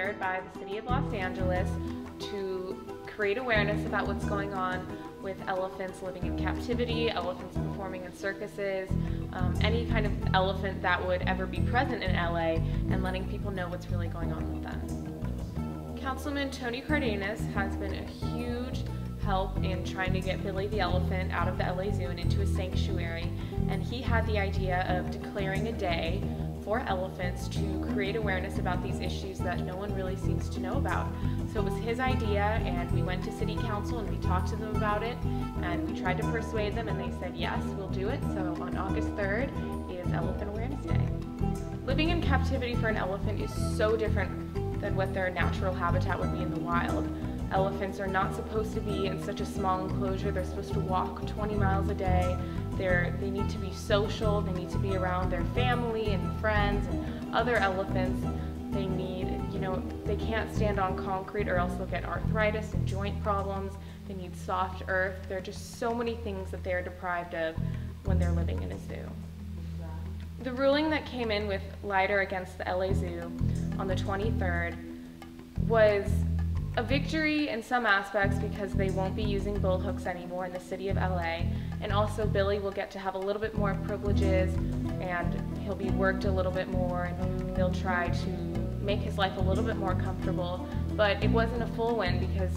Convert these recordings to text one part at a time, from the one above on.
hired by the City of Los Angeles to create awareness about what's going on with elephants living in captivity, elephants performing in circuses, any kind of elephant that would ever be present in LA, and letting people know what's really going on with them. Councilman Tony Cardenas has been a huge help in trying to get Billy the elephant out of the LA Zoo and into a sanctuary, and he had the idea of declaring a day for elephants to create awareness about these issues that no one really seems to know about. So it was his idea, and we went to City Council and we talked to them about it, and we tried to persuade them, and they said yes, we'll do it. So on August 3rd is Elephant Awareness Day. Living in captivity for an elephant is so different than what their natural habitat would be in the wild. Elephants are not supposed to be in such a small enclosure. They're supposed to walk 20 miles a day. They need to be social. They need to be around their family and friends and other elephants. They need, they can't stand on concrete or else they'll get arthritis and joint problems. They need soft earth. There are just so many things that they're deprived of when they're living in a zoo. The ruling that came in with Leiter against the LA Zoo on the 23rd was a victory in some aspects because they won't be using bull hooks anymore in the city of LA, and also Billy will get to have a little bit more privileges and he'll be worked a little bit more, and they'll try to make his life a little bit more comfortable. But it wasn't a full win because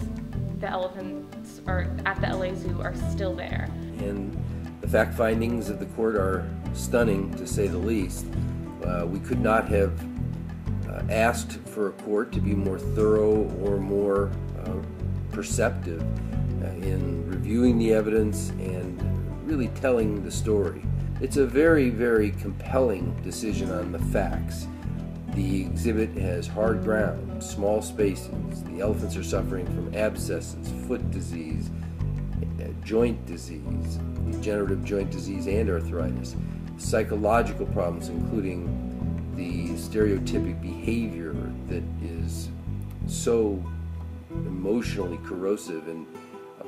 the elephants at the LA Zoo are still there. And the fact findings of the court are stunning, to say the least. We could not have asked for a court to be more thorough or more perceptive in reviewing the evidence and really telling the story. It's a very, very compelling decision on the facts. The exhibit has hard ground, small spaces. The elephants are suffering from abscesses, foot disease, joint disease, degenerative joint disease and arthritis, psychological problems including the stereotypic behavior that is so emotionally corrosive and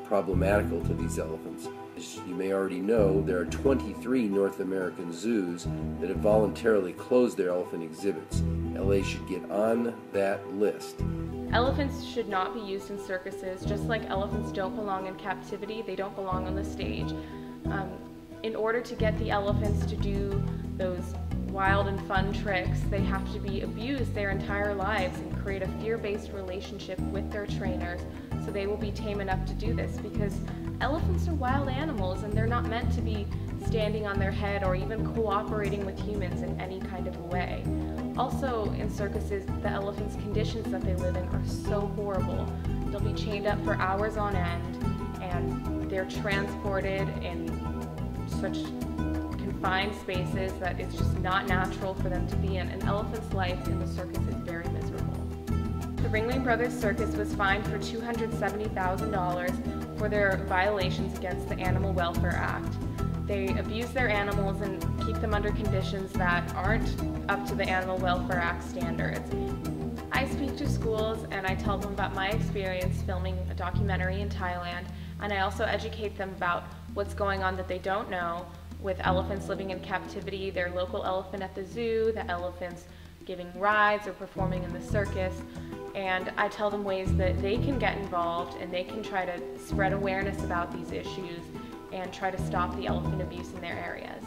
problematical to these elephants. As you may already know, there are 23 North American zoos that have voluntarily closed their elephant exhibits. LA should get on that list. Elephants should not be used in circuses. Just like elephants don't belong in captivity, they don't belong on the stage. In order to get the elephants to do those wild and fun tricks, they have to be abused their entire lives and create a fear-based relationship with their trainers so they will be tame enough to do this, because elephants are wild animals and they're not meant to be standing on their head or even cooperating with humans in any kind of a way. Also, in circuses, the elephants' conditions that they live in are so horrible. They'll be chained up for hours on end, and they're transported in such confined spaces that it's just not natural for them to be in. An elephant's life in the circus is very miserable. The Ringling Brothers Circus was fined for $270,000 for their violations against the Animal Welfare Act. They abuse their animals and keep them under conditions that aren't up to the Animal Welfare Act standards. I speak to schools and I tell them about my experience filming a documentary in Thailand, and I also educate them about what's going on that they don't know with elephants living in captivity, their local elephant at the zoo, the elephants giving rides or performing in the circus, and I tell them ways that they can get involved and they can try to spread awareness about these issues and try to stop the elephant abuse in their areas.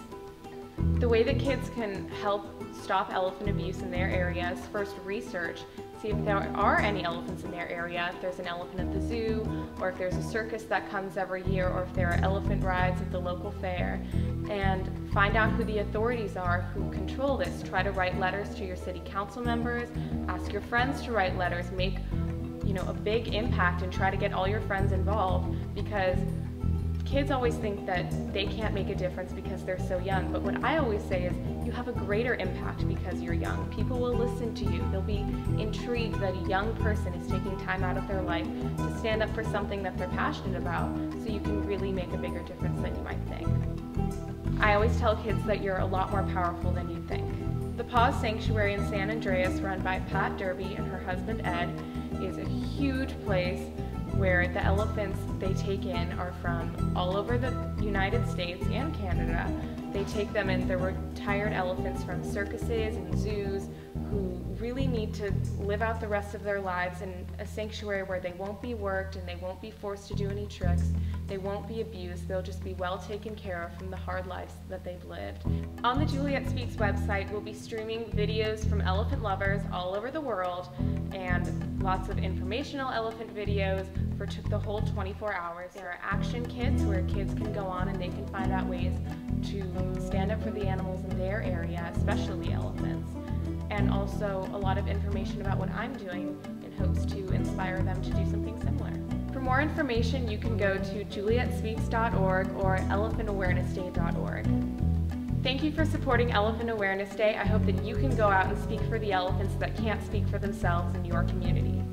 The way that kids can help stop elephant abuse in their area is first research, see if there are any elephants in their area, if there's an elephant at the zoo, or if there's a circus that comes every year, or if there are elephant rides at the local fair, and find out who the authorities are who control this. Try to write letters to your city council members, ask your friends to write letters, make a big impact and try to get all your friends involved, because kids always think that they can't make a difference because they're so young, but what I always say is you have a greater impact because you're young. People will listen to you. They'll be intrigued that a young person is taking time out of their life to stand up for something that they're passionate about, so you can really make a bigger difference than you might think. I always tell kids that you're a lot more powerful than you think. The Paws Sanctuary in San Andreas, run by Pat Derby and her husband Ed, is a huge place where the elephants they take in are from all over the United States and Canada. They take them in, they're retired elephants from circuses and zoos who really need to live out the rest of their lives in a sanctuary where they won't be worked and they won't be forced to do any tricks, they won't be abused, they'll just be well taken care of from the hard lives that they've lived. On the Juliette Speaks website, we'll be streaming videos from elephant lovers all over the world and lots of informational elephant videos for the whole 24 hours. There are action kits where kids can go on and they can find out ways to stand up for the animals in their area, especially elephants. And also a lot of information about what I'm doing in hopes to inspire them to do something similar. For more information, you can go to juliettespeaks.org or elephantawarenessday.org. Thank you for supporting Elephant Awareness Day. I hope that you can go out and speak for the elephants that can't speak for themselves in your community.